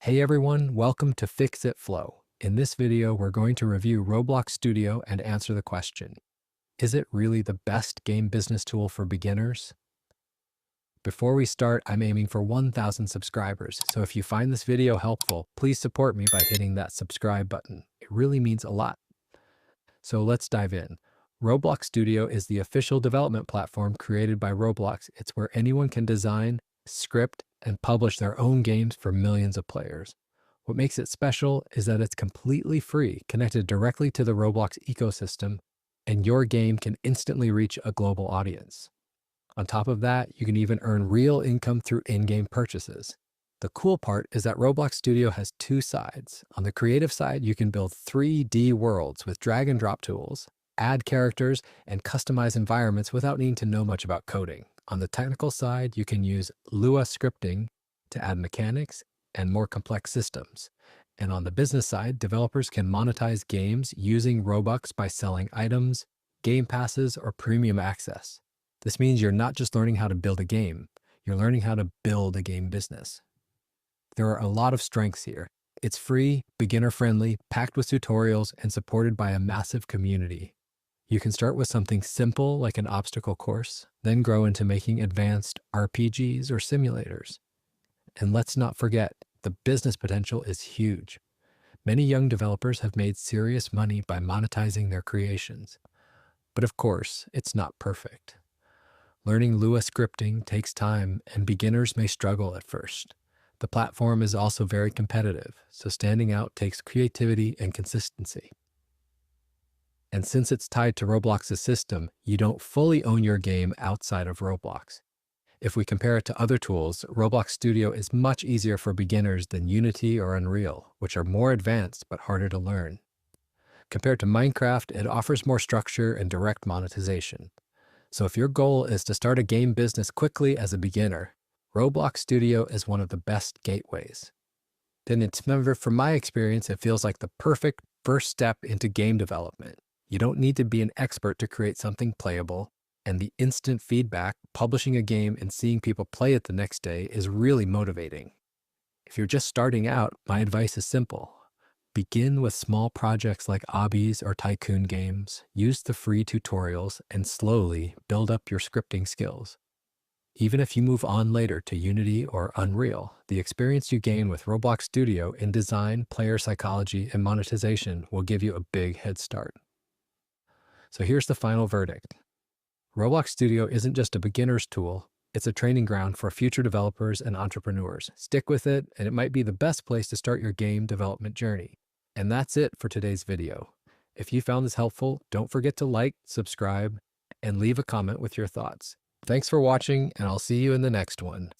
Hey everyone, welcome to Fix It Flow. In this video, we're going to review Roblox Studio and answer the question, is it really the best game business tool for beginners? Before we start, I'm aiming for 1,000 subscribers, so if you find this video helpful, please support me by hitting that subscribe button. It really means a lot. So let's dive in. Roblox Studio is the official development platform created by Roblox. It's where anyone can design, script, and publish their own games for millions of players. What makes it special is that it's completely free, connected directly to the Roblox ecosystem, and your game can instantly reach a global audience. On top of that, you can even earn real income through in-game purchases. The cool part is that Roblox Studio has two sides. On the creative side, you can build 3D worlds with drag and drop tools, add characters, and customize environments without needing to know much about coding. On the technical side, you can use Lua scripting to add mechanics and more complex systems. And on the business side, developers can monetize games using Robux by selling items, game passes, or premium access. This means you're not just learning how to build a game, you're learning how to build a game business. There are a lot of strengths here. It's free, beginner-friendly, packed with tutorials, and supported by a massive community. You can start with something simple like an obstacle course, then grow into making advanced RPGs or simulators. And let's not forget, the business potential is huge. Many young developers have made serious money by monetizing their creations. But of course, it's not perfect. Learning Lua scripting takes time, and beginners may struggle at first. The platform is also very competitive, so standing out takes creativity and consistency. And since it's tied to Roblox's system, you don't fully own your game outside of Roblox. If we compare it to other tools, Roblox Studio is much easier for beginners than Unity or Unreal, which are more advanced but harder to learn. Compared to Minecraft, it offers more structure and direct monetization. So if your goal is to start a game business quickly as a beginner, Roblox Studio is one of the best gateways. From my experience, it feels like the perfect first step into game development. You don't need to be an expert to create something playable, and the instant feedback, publishing a game and seeing people play it the next day is really motivating. If you're just starting out, my advice is simple. Begin with small projects like obbies or tycoon games, use the free tutorials, and slowly build up your scripting skills. Even if you move on later to Unity or Unreal, the experience you gain with Roblox Studio in design, player psychology, and monetization will give you a big head start. So here's the final verdict. Roblox Studio isn't just a beginner's tool, it's a training ground for future developers and entrepreneurs. Stick with it, and it might be the best place to start your game development journey. And that's it for today's video. If you found this helpful, don't forget to like, subscribe, and leave a comment with your thoughts. Thanks for watching, and I'll see you in the next one.